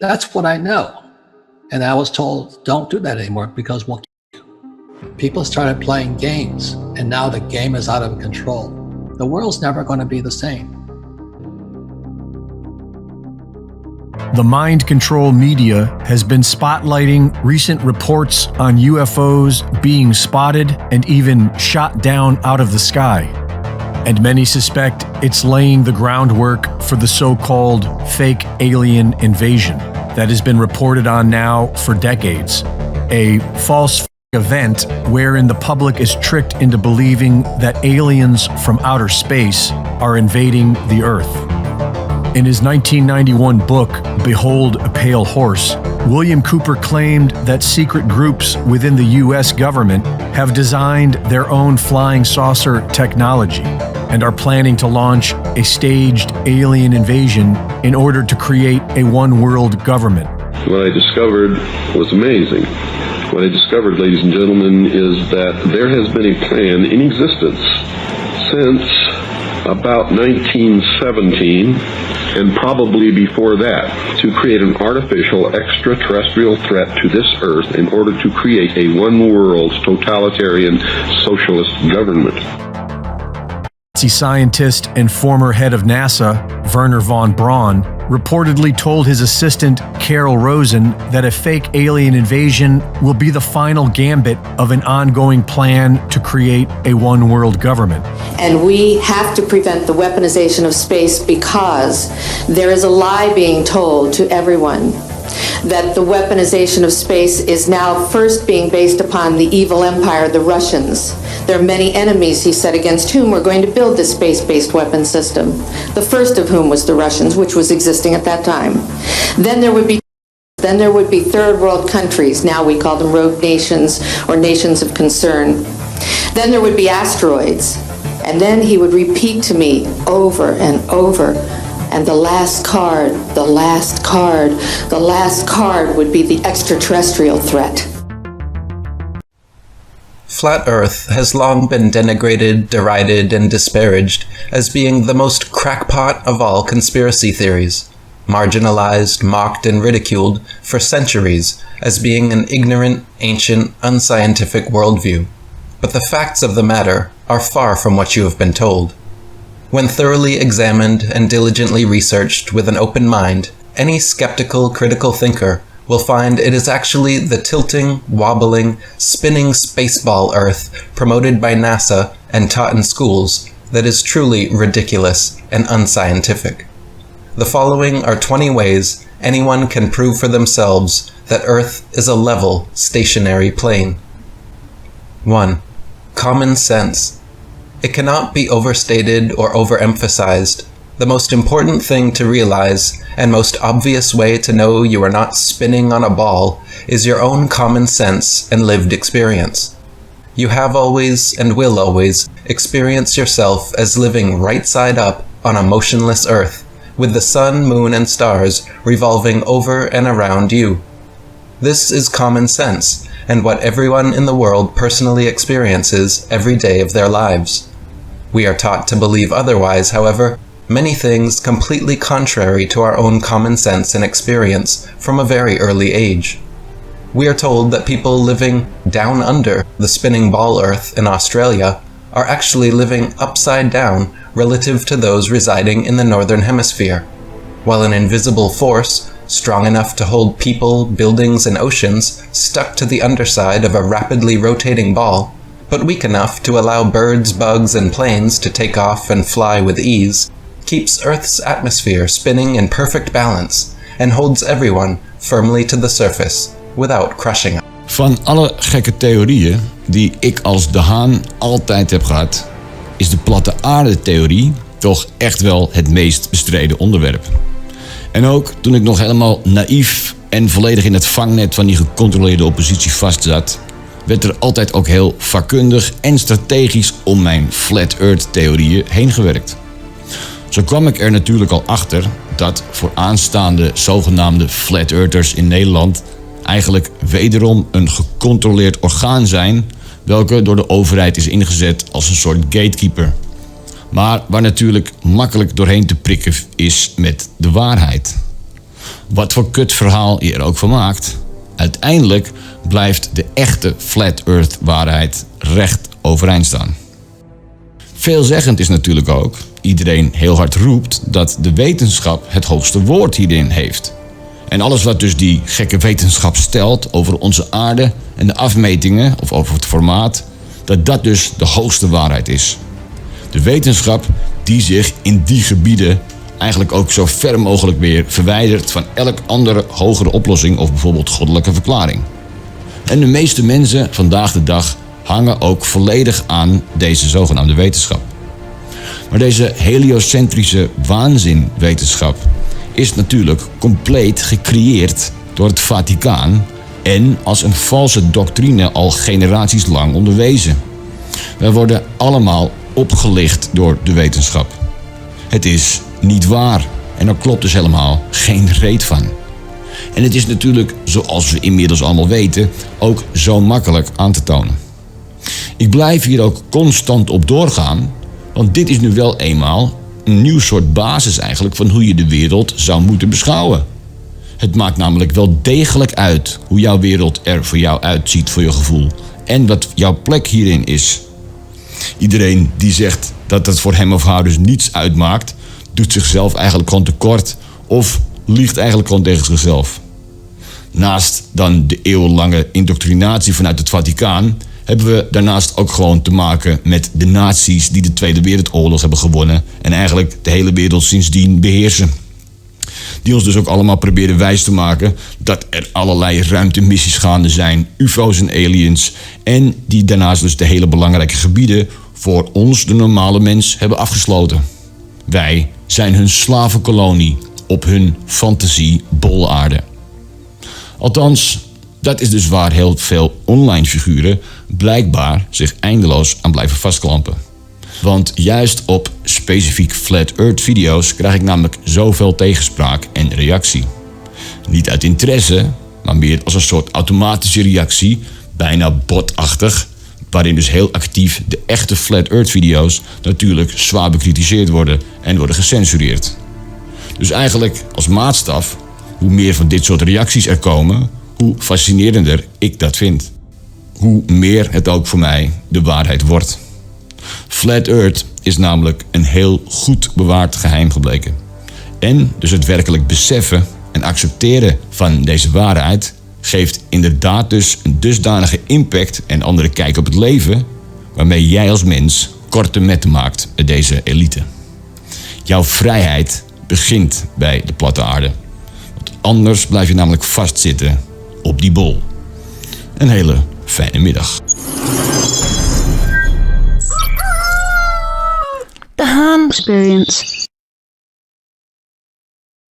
That's what I know. And I was told, don't do that anymore because we'll kill you. People started playing games, and now the game is out of control. The world's never going to be the same. The mind control media has been spotlighting recent reports on UFOs being spotted and even shot down out of the sky. And many suspect it's laying the groundwork for the so-called fake alien invasion that has been reported on now for decades. A false event wherein the public is tricked into believing that aliens from outer space are invading the Earth. In his 1991 book, Behold a Pale Horse, William Cooper claimed that secret groups within the U.S. government have designed their own flying saucer technology and are planning to launch a staged alien invasion in order to create a one-world government. What I discovered was amazing. What I discovered, ladies and gentlemen, is that there has been a plan in existence since about 1917, and probably before that, to create an artificial extraterrestrial threat to this Earth in order to create a one-world totalitarian socialist government. Nazi scientist and former head of NASA, Wernher von Braun, reportedly told his assistant, Carol Rosen, that a fake alien invasion will be the final gambit of an ongoing plan to create a one-world government. And we have to prevent the weaponization of space because there is a lie being told to everyone that the weaponization of space is now first being based upon the evil empire, the Russians. There are many enemies, he said, against whom we're going to build this space-based weapon system. The first of whom was the Russians, which was existing at that time. Then there would be third world countries. Now we call them rogue nations or nations of concern. Then there would be asteroids. And then he would repeat to me over and over, and the last card would be the extraterrestrial threat. Flat Earth has long been denigrated, derided, and disparaged as being the most crackpot of all conspiracy theories, marginalized, mocked, and ridiculed for centuries as being an ignorant, ancient, unscientific worldview. But the facts of the matter are far from what you have been told. When thoroughly examined and diligently researched with an open mind, any skeptical, critical thinker will find it is actually the tilting, wobbling, spinning spaceball Earth promoted by NASA and taught in schools that is truly ridiculous and unscientific. The following are 20 ways anyone can prove for themselves that Earth is a level, stationary plane. 1. Common sense. It cannot be overstated or overemphasized. The most important thing to realize, and most obvious way to know you are not spinning on a ball, is your own common sense and lived experience. You have always, and will always, experience yourself as living right side up on a motionless Earth, with the sun, moon, and stars revolving over and around you. This is common sense, and what everyone in the world personally experiences every day of their lives. We are taught to believe otherwise, however, many things completely contrary to our own common sense and experience from a very early age. We are told that people living down under the spinning ball Earth in Australia are actually living upside down relative to those residing in the northern hemisphere, while an invisible force, strong enough to hold people, buildings, and oceans stuck to the underside of a rapidly rotating ball, but weak enough to allow birds, bugs, and planes to take off and fly with ease, keeps Earth's atmosphere spinning in perfect balance and holds everyone firmly to the surface without crushing them. Van alle gekke theorieën die ik als De Haan altijd heb gehad, is de platte aarde theorie toch echt wel het meest bestreden onderwerp. En ook toen ik nog helemaal naïef en volledig in het vangnet van die gecontroleerde oppositie vastzat, werd er altijd ook heel vakkundig en strategisch om mijn Flat Earth theorieën heen gewerkt. Zo kwam ik er natuurlijk al achter dat voor aanstaande zogenaamde Flat Earthers in Nederland eigenlijk wederom een gecontroleerd orgaan zijn, welke door de overheid is ingezet als een soort gatekeeper. Maar waar natuurlijk makkelijk doorheen te prikken is met de waarheid. wat voor kutverhaal je er ook van maakt, uiteindelijk blijft de echte Flat Earth waarheid recht overeind staan. Veelzeggend is natuurlijk ook, iedereen heel hard roept dat de wetenschap het hoogste woord hierin heeft. En alles wat dus die gekke wetenschap stelt over onze aarde en de afmetingen of over het formaat, dat dus de hoogste waarheid is. De wetenschap die zich in die gebieden eigenlijk ook zo ver mogelijk weer verwijdert van elk andere hogere oplossing of bijvoorbeeld goddelijke verklaring. En de meeste mensen vandaag de dag hangen ook volledig aan deze zogenaamde wetenschap. Maar deze heliocentrische waanzinwetenschap is natuurlijk compleet gecreëerd door het Vaticaan en als een valse doctrine al generaties lang onderwezen. Wij worden allemaal opgelicht door de wetenschap. Het is niet waar en er klopt dus helemaal geen reet van. En het is natuurlijk, zoals we inmiddels allemaal weten, ook zo makkelijk aan te tonen. Ik blijf hier ook constant op doorgaan, want dit is nu wel eenmaal een nieuw soort basis eigenlijk van hoe je de wereld zou moeten beschouwen. Het maakt namelijk wel degelijk uit hoe jouw wereld er voor jou uitziet voor je gevoel en wat jouw plek hierin is. Iedereen die zegt dat het voor hem of haar dus niets uitmaakt, doet zichzelf eigenlijk gewoon tekort of liegt eigenlijk gewoon tegen zichzelf. Naast dan de eeuwenlange indoctrinatie vanuit het Vaticaan hebben we daarnaast ook gewoon te maken met de nazi's die de Tweede Wereldoorlog hebben gewonnen en eigenlijk de hele wereld sindsdien beheersen. Die ons dus ook allemaal proberen wijs te maken dat er allerlei ruimtemissies gaande zijn, ufo's en aliens, en die daarnaast dus de hele belangrijke gebieden voor ons, de normale mens, hebben afgesloten. Wij zijn hun slavenkolonie op hun fantasie-bolaarde. Althans, dat is dus waar heel veel online figuren blijkbaar zich eindeloos aan blijven vastklampen. Want juist op specifiek Flat Earth video's krijg ik namelijk zoveel tegenspraak en reactie. Niet uit interesse, maar meer als een soort automatische reactie, bijna botachtig, waarin dus heel actief de echte Flat Earth video's natuurlijk zwaar bekritiseerd worden en worden gecensureerd. Dus eigenlijk als maatstaf, hoe meer van dit soort reacties er komen, hoe fascinerender ik dat vind. Hoe meer het ook voor mij de waarheid wordt. Flat Earth is namelijk een heel goed bewaard geheim gebleken. En dus het werkelijk beseffen en accepteren van deze waarheid geeft inderdaad dus een dusdanige impact en andere kijk op het leven, waarmee jij als mens korte metten maakt met deze elite. Jouw vrijheid begint bij de platte aarde. Want anders blijf je namelijk vastzitten op die bol. Een hele fijne middag. The Han Experience.